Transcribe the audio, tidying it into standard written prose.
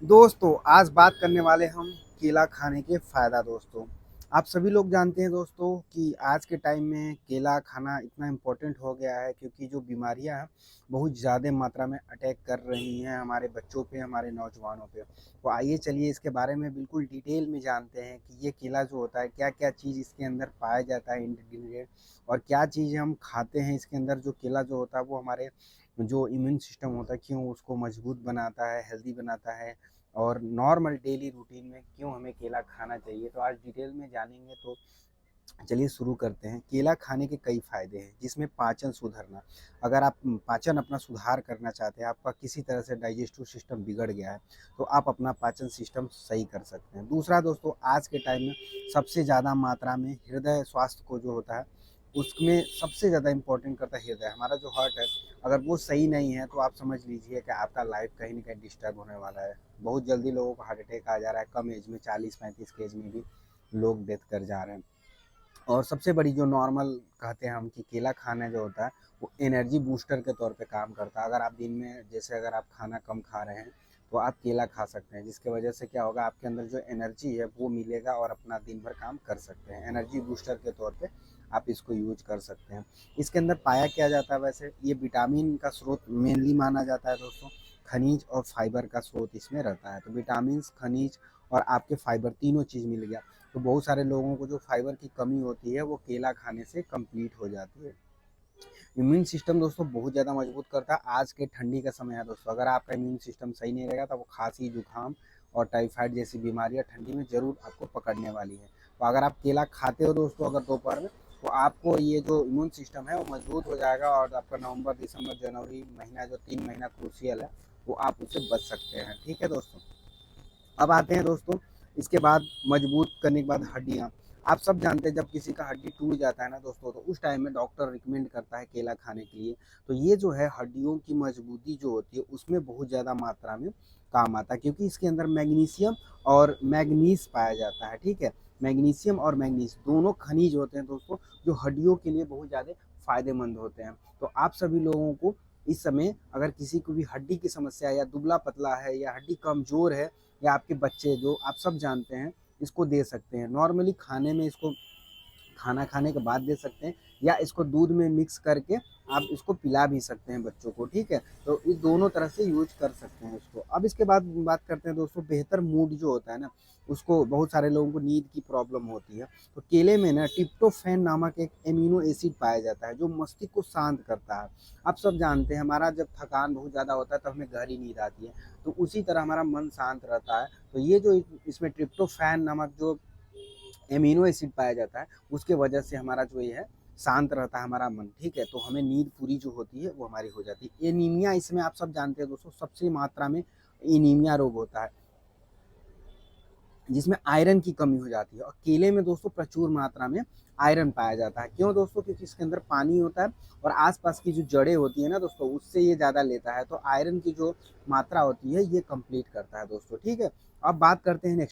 दोस्तों आज बात करने वाले हम केला खाने के फ़ायदा। दोस्तों आप सभी लोग जानते हैं दोस्तों कि आज के टाइम में केला खाना इतना इम्पोर्टेंट हो गया है, क्योंकि जो बीमारियां हैं बहुत ज़्यादा मात्रा में अटैक कर रही हैं हमारे बच्चों पे, हमारे नौजवानों पे। तो आइए चलिए इसके बारे में बिल्कुल डिटेल में जानते हैं कि ये केला जो होता है क्या क्या चीज़ इसके अंदर पाया जाता है, इंग्रीडिएंट, और क्या चीज़ हम खाते हैं इसके अंदर। जो केला जो होता है वो हमारे जो इम्यून सिस्टम होता है क्यों उसको मजबूत बनाता है, हेल्दी बनाता है, और नॉर्मल डेली रूटीन में क्यों हमें केला खाना चाहिए। तो आज डिटेल में जानेंगे। तो चलिए शुरू करते हैं। केला खाने के कई फायदे हैं, जिसमें पाचन सुधरना। अगर आप पाचन अपना सुधार करना चाहते हैं, आपका किसी तरह से डाइजेस्टिव सिस्टम बिगड़ गया है, तो आप अपना पाचन सिस्टम सही कर सकते हैं। दूसरा दोस्तों, आज के टाइम में सबसे ज़्यादा मात्रा में हृदय स्वास्थ्य को जो होता है उसमें सबसे ज़्यादा इम्पोर्टेंट करता है हृदय। हमारा जो हार्ट है, अगर वो सही नहीं है तो आप समझ लीजिए कि आपका लाइफ कहीं ना कहीं डिस्टर्ब होने वाला है। बहुत जल्दी लोगों को हार्ट अटैक आ जा रहा है, कम एज में 40-35 के एज में भी लोग डेथ कर जा रहे हैं। और सबसे बड़ी जो नॉर्मल कहते हैं हम कि केला खाना जो होता है वो एनर्जी बूस्टर के तौर पे काम करता है। अगर आप दिन में जैसे अगर आप खाना कम खा रहे हैं तो आप केला खा सकते हैं, जिसकी वजह से क्या होगा, आपके अंदर जो एनर्जी है वो मिलेगा और अपना दिन भर काम कर सकते हैं। एनर्जी बूस्टर के तौर पे आप इसको यूज कर सकते हैं। इसके अंदर पाया क्या जाता है, वैसे ये विटामिन का स्रोत मेनली माना जाता है दोस्तों। खनिज और फाइबर का स्रोत इसमें रहता है। तो विटामिन, खनिज और आपके फाइबर तीनों चीज़ मिल गया। तो बहुत सारे लोगों को जो फाइबर की कमी होती है वो केला खाने से कंप्लीट हो जाती है। इम्यून सिस्टम दोस्तों बहुत ज़्यादा मजबूत करता है। आज के ठंडी का समय है दोस्तों, अगर आपका इम्यून सिस्टम सही नहीं रहेगा तो वो खांसी, जुकाम और टाइफाइड जैसी बीमारियां ठंडी में ज़रूर आपको पकड़ने वाली है। तो अगर आप केला खाते हो दोस्तों अगर दोपहर में, तो आपको ये जो इम्यून सिस्टम है वो मजबूत हो जाएगा, और आपका नवंबर, दिसंबर, जनवरी महीना जो 3 महीना क्रूशियल है वो आप उससे बच सकते हैं। ठीक है दोस्तों। अब आते हैं दोस्तों, इसके बाद मजबूत करने के बाद हड्डियाँ। आप सब जानते हैं जब किसी का हड्डी टूट जाता है ना दोस्तों, तो उस टाइम में डॉक्टर रिकमेंड करता है केला खाने के लिए। तो ये जो है हड्डियों की मजबूती जो होती है उसमें बहुत ज़्यादा मात्रा में काम आता है, क्योंकि इसके अंदर मैग्नीशियम और मैग्नीज पाया जाता है। ठीक है, मैग्नीशियम और मैग्नीज दोनों खनिज होते हैं दोस्तों, जो हड्डियों के लिए बहुत ज़्यादा फायदेमंद होते हैं। तो आप सभी लोगों को इस समय अगर किसी को भी हड्डी की समस्या या दुबला पतला है या हड्डी कमज़ोर है, या आपके बच्चे जो आप सब जानते हैं, इसको दे सकते हैं। नॉर्मली खाने में इसको खाना खाने के बाद दे सकते हैं, या इसको दूध में मिक्स करके आप इसको पिला भी सकते हैं बच्चों को। ठीक है, तो इस दोनों तरह से यूज कर सकते हैं इसको। अब इसके बाद बात करते हैं दोस्तों, बेहतर मूड जो होता है ना, उसको बहुत सारे लोगों को नींद की प्रॉब्लम होती है। तो केले में ना ट्रिप्टोफैन नामक एक एमिनो एसिड पाया जाता है जो मस्तिष्क को शांत करता है। आप सब जानते हैं हमारा जब थकान बहुत ज़्यादा होता है तब हमें गहरी नींद आती है, तो उसी तरह हमारा मन शांत रहता है। तो ये जो इसमें ट्रिप्टोफैन नामक जो एमिनो एसिड पाया जाता है उसके वजह से हमारा जो ये है शांत रहता है हमारा मन। ठीक है, तो हमें नींद पूरी जो होती है वो हमारी हो जाती है। एनीमिया, इसमें आप सब जानते हैं दोस्तों, सबसे मात्रा में एनीमिया रोग होता है जिसमें आयरन की कमी हो जाती है। और केले में दोस्तों प्रचुर मात्रा में आयरन पाया जाता है। क्यों दोस्तों? क्योंकि इसके अंदर पानी होता है और आसपास की जो जड़ें होती है ना दोस्तों, उससे ये ज़्यादा लेता है। तो आयरन की जो मात्रा होती है ये कंप्लीट करता है दोस्तों। ठीक है, अब बात करते हैं